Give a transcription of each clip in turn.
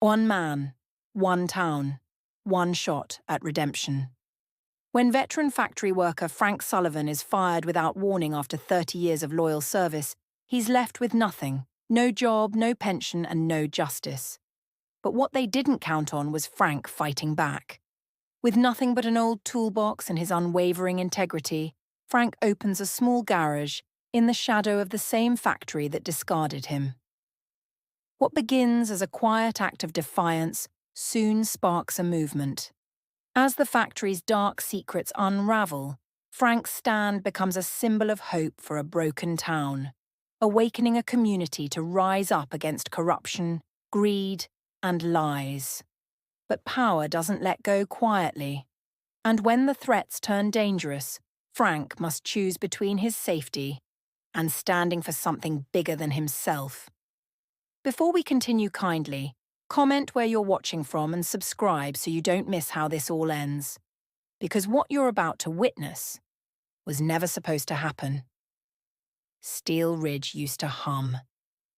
One man, one town, one shot at redemption. When veteran factory worker Frank Sullivan is fired without warning after 30 years of loyal service, he's left with nothing, no job, no pension, and no justice. But what they didn't count on was Frank fighting back. With nothing but an old toolbox and his unwavering integrity, Frank opens a small garage in the shadow of the same factory that discarded him. What begins as a quiet act of defiance soon sparks a movement. As the factory's dark secrets unravel, Frank's stand becomes a symbol of hope for a broken town, awakening a community to rise up against corruption, greed, and lies. But power doesn't let go quietly, and when the threats turn dangerous, Frank must choose between his safety and standing for something bigger than himself. Before we continue, kindly, comment where you're watching from and subscribe so you don't miss how this all ends. Because what you're about to witness was never supposed to happen. Steel Ridge used to hum.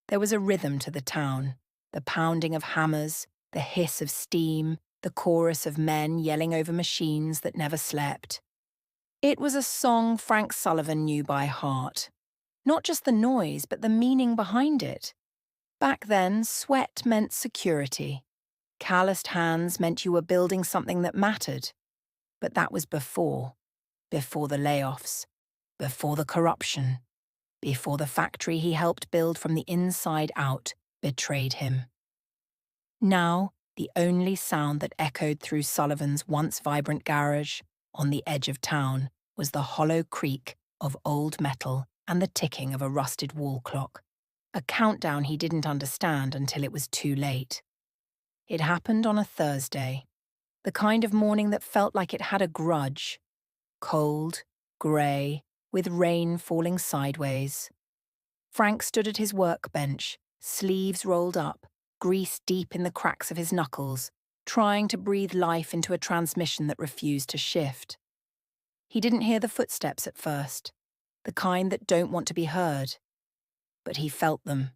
There was a rhythm to the town, the pounding of hammers, the hiss of steam, the chorus of men yelling over machines that never slept. It was a song Frank Sullivan knew by heart. Not just the noise, but the meaning behind it. Back then, sweat meant security. Calloused hands meant you were building something that mattered. But that was before the layoffs, before the corruption, before the factory he helped build from the inside out betrayed him. Now, the only sound that echoed through Sullivan's once vibrant garage on the edge of town was the hollow creak of old metal and the ticking of a rusted wall clock. A countdown he didn't understand until it was too late. It happened on a Thursday, the kind of morning that felt like it had a grudge. Cold, grey, with rain falling sideways. Frank stood at his workbench, sleeves rolled up, grease deep in the cracks of his knuckles, trying to breathe life into a transmission that refused to shift. He didn't hear the footsteps at first, the kind that don't want to be heard. But he felt them.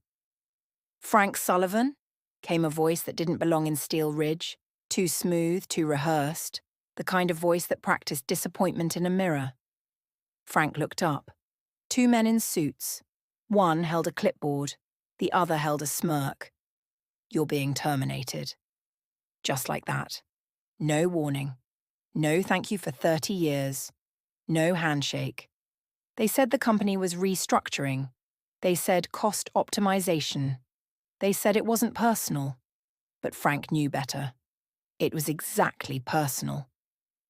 "Frank Sullivan?" came a voice that didn't belong in Steel Ridge, too smooth, too rehearsed, the kind of voice that practiced disappointment in a mirror. Frank looked up. Two men in suits. One held a clipboard, the other held a smirk. "You're being terminated." Just like that. No warning. No thank you for 30 years. No handshake. They said the company was restructuring. They said cost optimization. They said it wasn't personal. But Frank knew better. It was exactly personal.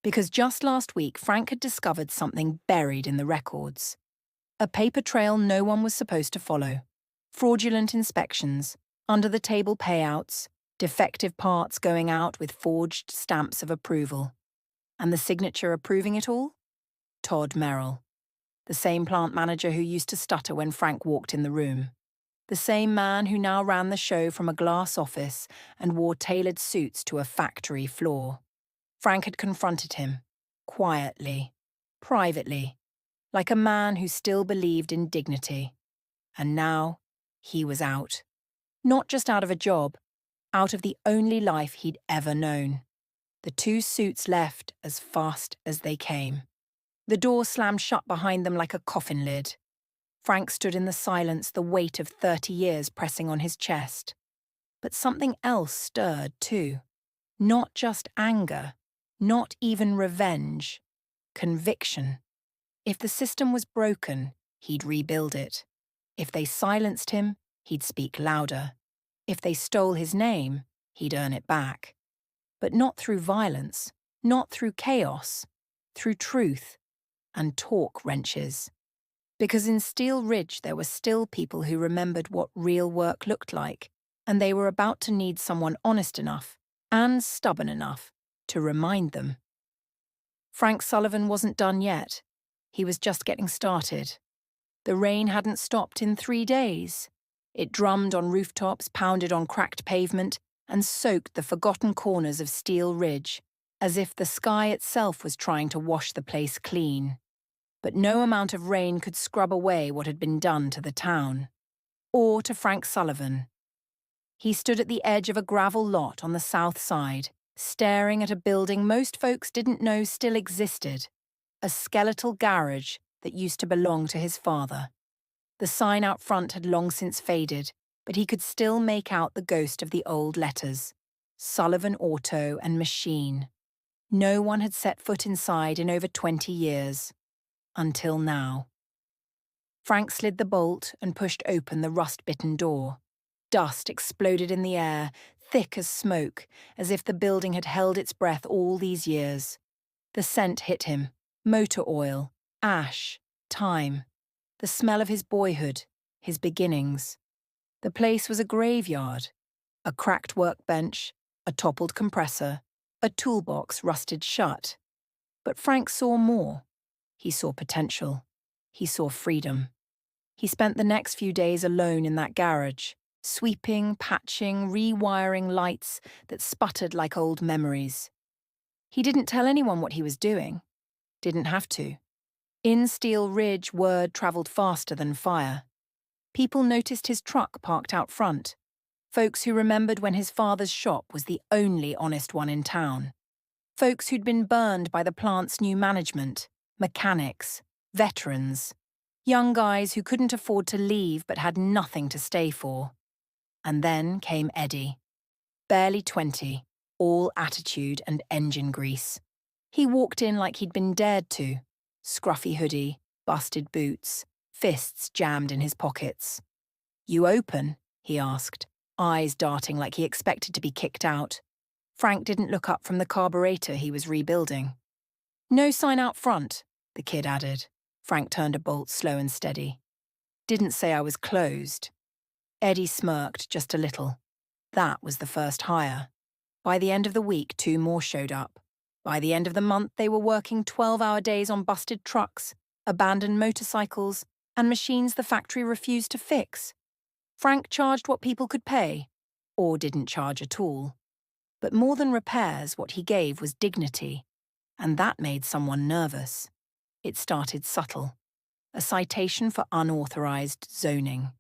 Because just last week, Frank had discovered something buried in the records. A paper trail no one was supposed to follow. Fraudulent inspections, under-the-table payouts, defective parts going out with forged stamps of approval. And the signature approving it all? Todd Merrill. The same plant manager who used to stutter when Frank walked in the room. The same man who now ran the show from a glass office and wore tailored suits to a factory floor. Frank had confronted him, quietly, privately, like a man who still believed in dignity. And now, he was out. Not just out of a job, out of the only life he'd ever known. The two suits left as fast as they came. The door slammed shut behind them like a coffin lid. Frank stood in the silence, the weight of 30 years pressing on his chest. But something else stirred too. Not just anger, not even revenge. Conviction. If the system was broken, he'd rebuild it. If they silenced him, he'd speak louder. If they stole his name, he'd earn it back. But not through violence, not through chaos, through truth and torque wrenches. Because in Steel Ridge there were still people who remembered what real work looked like, and they were about to need someone honest enough and stubborn enough to remind them. Frank Sullivan wasn't done yet. He was just getting started. The rain hadn't stopped in 3 days. It drummed on rooftops, pounded on cracked pavement, and soaked the forgotten corners of Steel Ridge, as if the sky itself was trying to wash the place clean. But no amount of rain could scrub away what had been done to the town. Or to Frank Sullivan. He stood at the edge of a gravel lot on the south side, staring at a building most folks didn't know still existed, a skeletal garage that used to belong to his father. The sign out front had long since faded, but he could still make out the ghost of the old letters. Sullivan Auto and Machine. No one had set foot inside in over 20 years. Until now. Frank slid the bolt and pushed open the rust-bitten door. Dust exploded in the air, thick as smoke, as if the building had held its breath all these years. The scent hit him. Motor oil, ash, time. The smell of his boyhood, his beginnings. The place was a graveyard. A cracked workbench, a toppled compressor, a toolbox rusted shut. But Frank saw more. He saw potential. He saw freedom. He spent the next few days alone in that garage, sweeping, patching, rewiring lights that sputtered like old memories. He didn't tell anyone what he was doing. Didn't have to. In Steel Ridge, word travelled faster than fire. People noticed his truck parked out front. Folks who remembered when his father's shop was the only honest one in town. Folks who'd been burned by the plant's new management, mechanics, veterans, young guys who couldn't afford to leave but had nothing to stay for. And then came Eddie. Barely 20, all attitude and engine grease. He walked in like he'd been dared to. Scruffy hoodie, busted boots, fists jammed in his pockets. "You open?" he asked, eyes darting like he expected to be kicked out. Frank didn't look up from the carburetor he was rebuilding. "No sign out front," the kid added. Frank turned a bolt slow and steady. "Didn't say I was closed." Eddie smirked just a little. That was the first hire. By the end of the week, 2 more showed up. By the end of the month, they were working 12-hour days on busted trucks, abandoned motorcycles, and machines the factory refused to fix. Frank charged what people could pay, or didn't charge at all. But more than repairs, what he gave was dignity, and that made someone nervous. It started subtle. A citation for unauthorized zoning.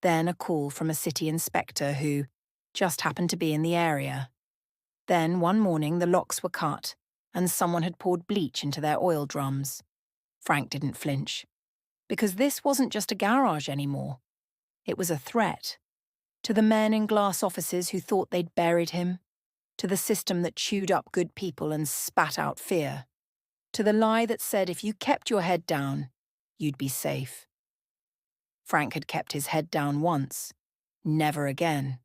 Then a call from a city inspector who just happened to be in the area. Then, one morning, the locks were cut, and someone had poured bleach into their oil drums. Frank didn't flinch. Because this wasn't just a garage anymore. It was a threat. To the men in glass offices who thought they'd buried him. To the system that chewed up good people and spat out fear. To the lie that said if you kept your head down, you'd be safe. Frank had kept his head down once. Never again.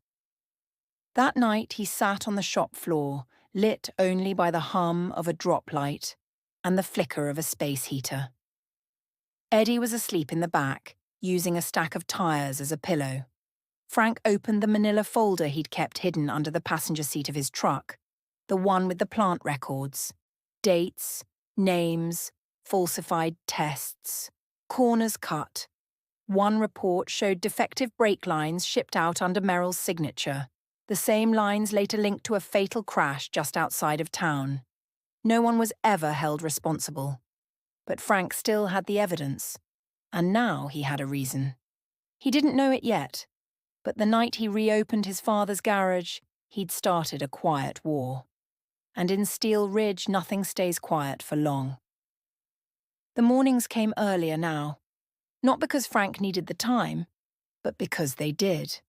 That night he sat on the shop floor, lit only by the hum of a drop light and the flicker of a space heater. Eddie was asleep in the back, using a stack of tires as a pillow. Frank opened the manila folder he'd kept hidden under the passenger seat of his truck, the one with the plant records. Dates, names, falsified tests, corners cut. One report showed defective brake lines shipped out under Merrill's signature. The same lines later linked to a fatal crash just outside of town. No one was ever held responsible. But Frank still had the evidence. And now he had a reason. He didn't know it yet, but the night he reopened his father's garage, he'd started a quiet war. And in Steel Ridge, nothing stays quiet for long. The mornings came earlier now. Not because Frank needed the time, but because they did.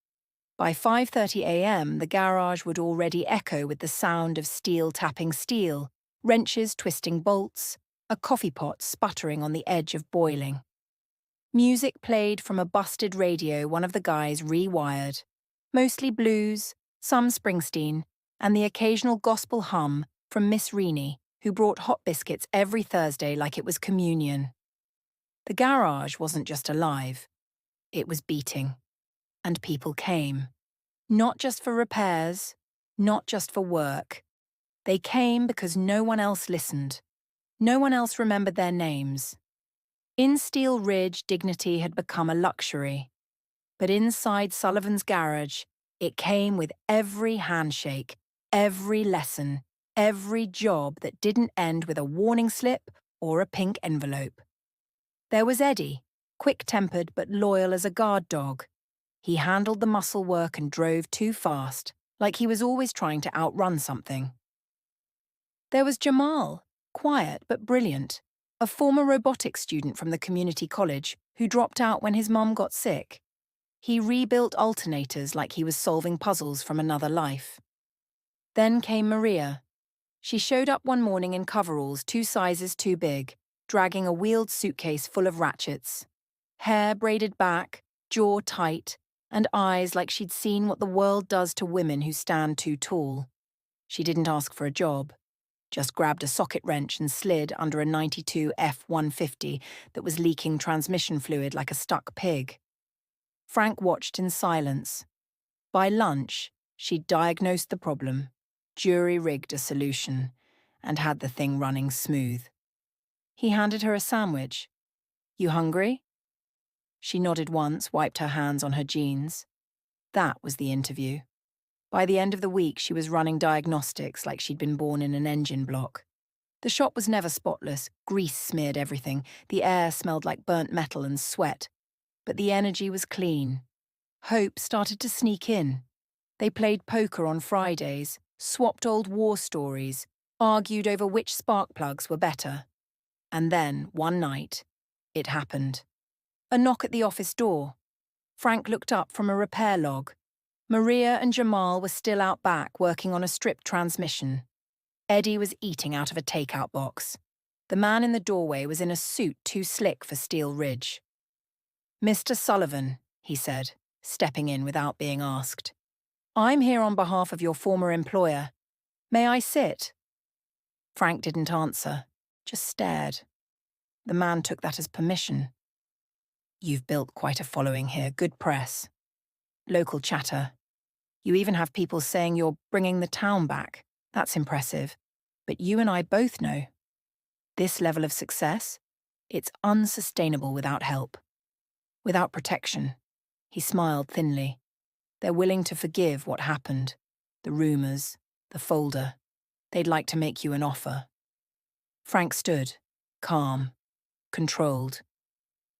By 5:30 a.m., the garage would already echo with the sound of steel tapping steel, wrenches twisting bolts, a coffee pot sputtering on the edge of boiling. Music played from a busted radio one of the guys rewired. Mostly blues, some Springsteen, and the occasional gospel hum from Miss Reaney, who brought hot biscuits every Thursday like it was communion. The garage wasn't just alive. It was beating. And people came. Not just for repairs, not just for work. They came because no one else listened. No one else remembered their names. In Steel Ridge, dignity had become a luxury. But inside Sullivan's garage, it came with every handshake, every lesson, every job that didn't end with a warning slip or a pink envelope. There was Eddie, quick-tempered but loyal as a guard dog. He handled the muscle work and drove too fast, like he was always trying to outrun something. There was Jamal, quiet but brilliant, a former robotics student from the community college who dropped out when his mum got sick. He rebuilt alternators like he was solving puzzles from another life. Then came Maria. She showed up one morning in coveralls 2 sizes too big, dragging a wheeled suitcase full of ratchets. Hair braided back, jaw tight, and eyes like she'd seen what the world does to women who stand too tall. She didn't ask for a job, just grabbed a socket wrench and slid under a 92 F-150 that was leaking transmission fluid like a stuck pig. Frank watched in silence. By lunch, she'd diagnosed the problem, jury-rigged a solution, and had the thing running smooth. He handed her a sandwich. "You hungry?" She nodded once, wiped her hands on her jeans. That was the interview. By the end of the week, she was running diagnostics like she'd been born in an engine block. The shop was never spotless, grease smeared everything, the air smelled like burnt metal and sweat. But the energy was clean. Hope started to sneak in. They played poker on Fridays, swapped old war stories, argued over which spark plugs were better. And then, one night, it happened. A knock at the office door. Frank looked up from a repair log. Maria and Jamal were still out back working on a stripped transmission. Eddie was eating out of a takeout box. The man in the doorway was in a suit too slick for Steel Ridge. "Mr. Sullivan," he said, stepping in without being asked. "I'm here on behalf of your former employer. May I sit?" Frank didn't answer, just stared. The man took that as permission. "You've built quite a following here, good press. Local chatter. You even have people saying you're bringing the town back. That's impressive. But you and I both know. This level of success, it's unsustainable without help. Without protection." He smiled thinly. "They're willing to forgive what happened. The rumors, the folder. They'd like to make you an offer." Frank stood, calm, controlled.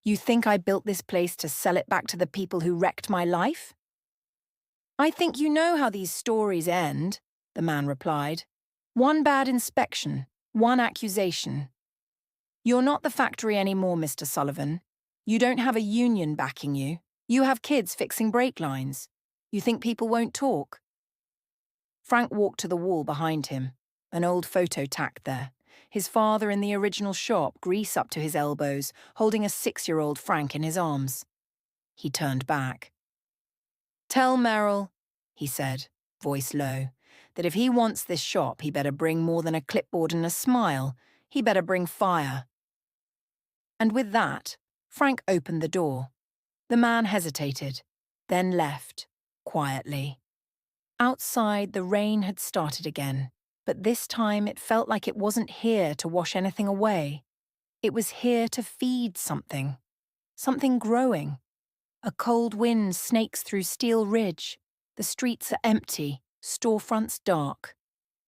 "You think I built this place to sell it back to the people who wrecked my life?" "I think you know how these stories end," the man replied. "One bad inspection, one accusation. You're not the factory anymore, Mr. Sullivan. You don't have a union backing you. You have kids fixing brake lines. You think people won't talk?" Frank walked to the wall behind him, an old photo tacked there. His father in the original shop, grease up to his elbows, holding a 6-year-old Frank in his arms. He turned back. "Tell Merrill," he said, voice low, "that if he wants this shop, he better bring more than a clipboard and a smile. He better bring fire." And with that, Frank opened the door. The man hesitated, then left, quietly. Outside, the rain had started again, but this time it felt like it wasn't here to wash anything away. It was here to feed something growing. A cold wind snakes through Steel Ridge. The streets are empty, storefronts dark.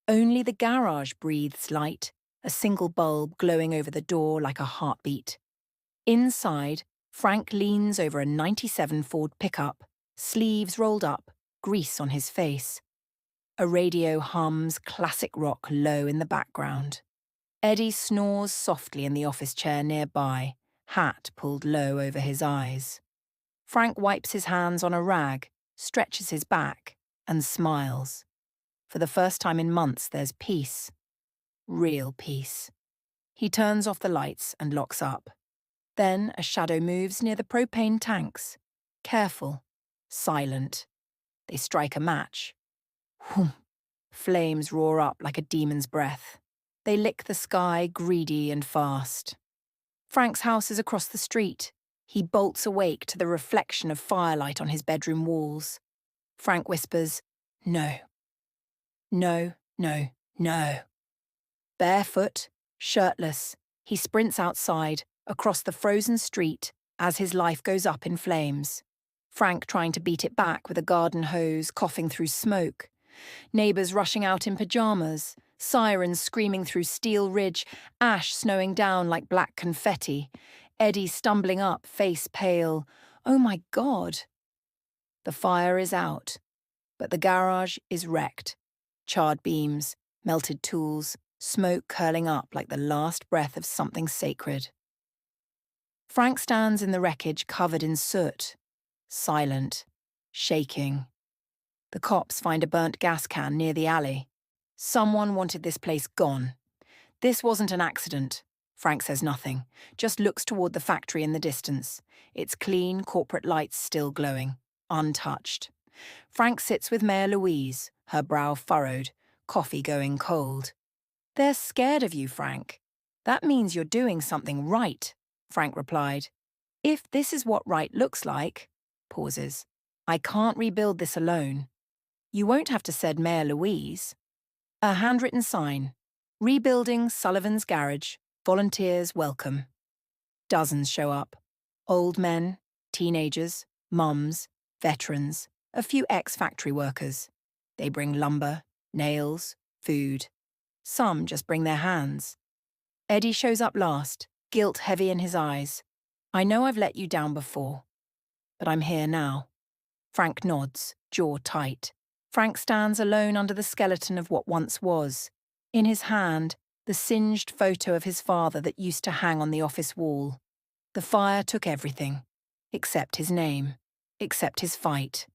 Only the garage breathes light, a single bulb glowing over the door like a heartbeat. Inside, Frank leans over a 97 Ford pickup, sleeves rolled up, grease on his face. A radio hums classic rock low in the background. Eddie snores softly in the office chair nearby, hat pulled low over his eyes. Frank wipes his hands on a rag, stretches his back, and smiles. For the first time in months, there's peace. Real peace. He turns off the lights and locks up. Then a shadow moves near the propane tanks. Careful, silent. They strike a match. Whoom. Flames roar up like a demon's breath. They lick the sky, greedy and fast. Frank's house is across the street. He bolts awake to the reflection of firelight on his bedroom walls. Frank whispers, "No. No, no, no." Barefoot, shirtless, he sprints outside, across the frozen street, as his life goes up in flames. Frank trying to beat it back with a garden hose, coughing through smoke. Neighbours rushing out in pyjamas, sirens screaming through Steel Ridge, ash snowing down like black confetti. Eddie stumbling up, face pale. Oh my God. The fire is out, but the garage is wrecked. Charred beams, melted tools, smoke curling up like the last breath of something sacred. Frank stands in the wreckage covered in soot, silent, shaking. The cops find a burnt gas can near the alley. Someone wanted this place gone. This wasn't an accident. Frank says nothing, just looks toward the factory in the distance, its clean corporate lights still glowing, untouched. Frank sits with Mayor Louise, her brow furrowed, coffee going cold. "They're scared of you, Frank. That means you're doing something right," Frank replied. "If this is what right looks like," pauses, "I can't rebuild this alone." "You won't have to," said Mayor Louise. A handwritten sign, "Rebuilding Sullivan's Garage. Volunteers welcome." Dozens show up. Old men, teenagers, mums, veterans, a few ex-factory workers. They bring lumber, nails, food. Some just bring their hands. Eddie shows up last, guilt heavy in his eyes. "I know I've let you down before, but I'm here now." Frank nods, jaw tight. Frank stands alone under the skeleton of what once was. In his hand, the singed photo of his father that used to hang on the office wall. The fire took everything, except his name, except his fight.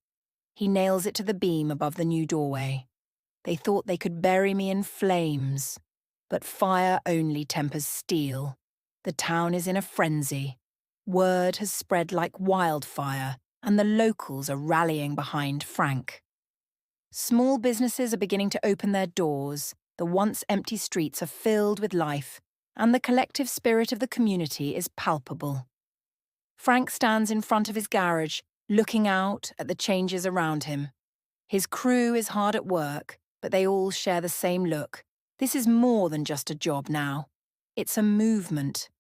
He nails it to the beam above the new doorway. "They thought they could bury me in flames, but fire only tempers steel. The town is in a frenzy. Word has spread like wildfire, and the locals are rallying behind Frank." Small businesses are beginning to open their doors, the once empty streets are filled with life, and the collective spirit of the community is palpable. Frank stands in front of his garage, looking out at the changes around him. His crew is hard at work, but they all share the same look. This is more than just a job now. It's a movement.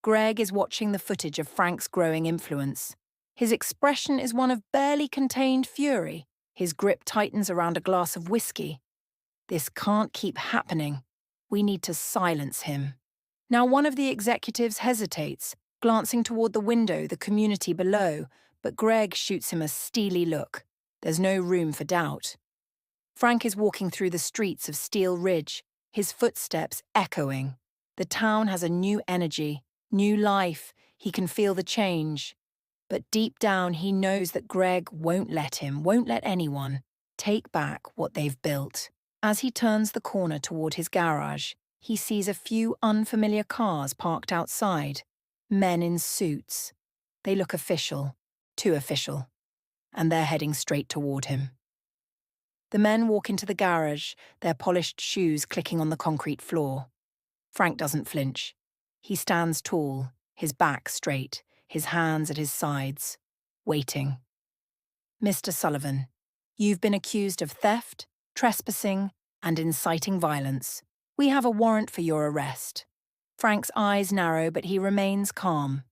Greg is watching the footage of Frank's growing influence. His expression is one of barely contained fury. His grip tightens around a glass of whiskey. "This can't keep happening. We need to silence him." Now one of the executives hesitates, glancing toward the window, the community below, but Greg shoots him a steely look. There's no room for doubt. Frank is walking through the streets of Steel Ridge, his footsteps echoing. The town has a new energy, new life. He can feel the change. But deep down he knows that Greg won't let anyone, take back what they've built. As he turns the corner toward his garage, he sees a few unfamiliar cars parked outside. Men in suits. They look official, too official, and they're heading straight toward him. The men walk into the garage, their polished shoes clicking on the concrete floor. Frank doesn't flinch. He stands tall, his back straight, his hands at his sides, waiting. "Mr. Sullivan, you've been accused of theft, trespassing, and inciting violence. We have a warrant for your arrest." Frank's eyes narrow, but he remains calm.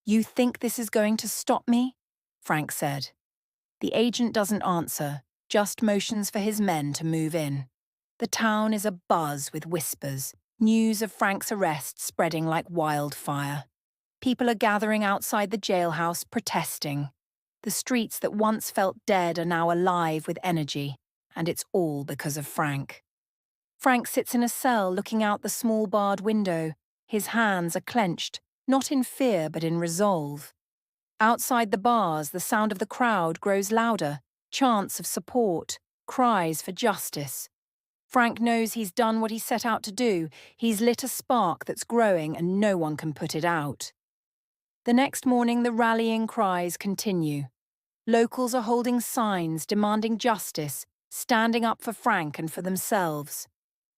"You think this is going to stop me?" Frank said. The agent doesn't answer, just motions for his men to move in. The town is abuzz with whispers, news of Frank's arrest spreading like wildfire. People are gathering outside the jailhouse, protesting. The streets that once felt dead are now alive with energy, and it's all because of Frank. Frank sits in a cell looking out the small barred window. His hands are clenched, not in fear but in resolve. Outside the bars, the sound of the crowd grows louder, chants of support, cries for justice. Frank knows he's done what he set out to do. He's lit a spark that's growing and no one can put it out. The next morning, the rallying cries continue. Locals are holding signs demanding justice, standing up for Frank and for themselves.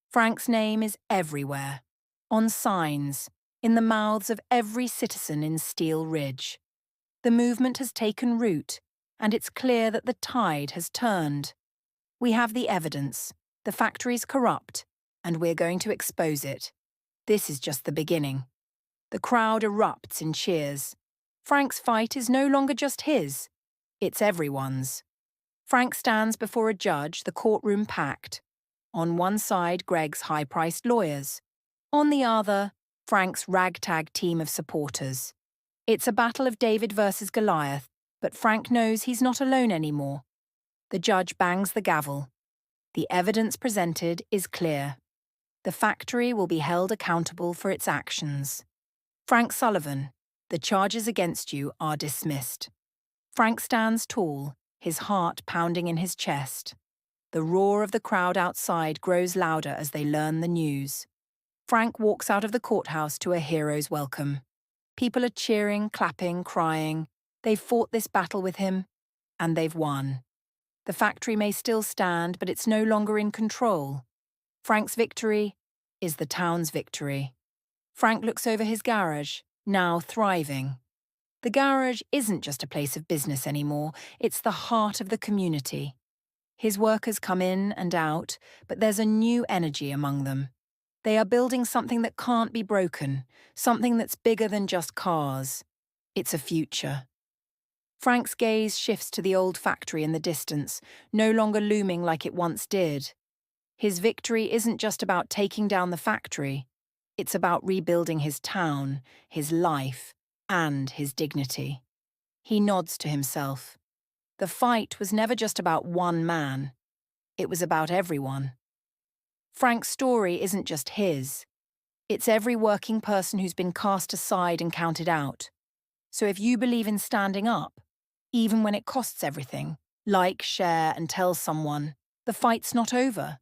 Frank's name is everywhere, on signs, in the mouths of every citizen in Steel Ridge. The movement has taken root, and it's clear that the tide has turned. We have the evidence. The factory's corrupt, and we're going to expose it. This is just the beginning. The crowd erupts in cheers. Frank's fight is no longer just his. It's everyone's. Frank stands before a judge, the courtroom packed. On one side, Greg's high-priced lawyers. On the other, Frank's ragtag team of supporters. It's a battle of David versus Goliath, But Frank knows he's not alone anymore. The judge bangs the gavel. The evidence presented is clear. The factory will be held accountable for its actions. Frank Sullivan, the charges against you are dismissed. Frank stands tall, his heart pounding in his chest. The roar of the crowd outside grows louder as they learn the news. Frank walks out of the courthouse to a hero's welcome. People are cheering, clapping, crying. They've fought this battle with him, and they've won. The factory may still stand, but it's no longer in control. Frank's victory is the town's victory. Frank looks over his garage, now thriving. The garage isn't just a place of business anymore, it's the heart of the community. His workers come in and out, but there's a new energy among them. They are building something that can't be broken, something that's bigger than just cars. It's a future. Frank's gaze shifts to the old factory in the distance, no longer looming like it once did. His victory isn't just about taking down the factory. It's about rebuilding his town, his life, and his dignity. He nods to himself. The fight was never just about one man. It was about everyone. Frank's story isn't just his. It's every working person who's been cast aside and counted out. So if you believe in standing up, even when it costs everything, like, share, and tell someone, the fight's not over.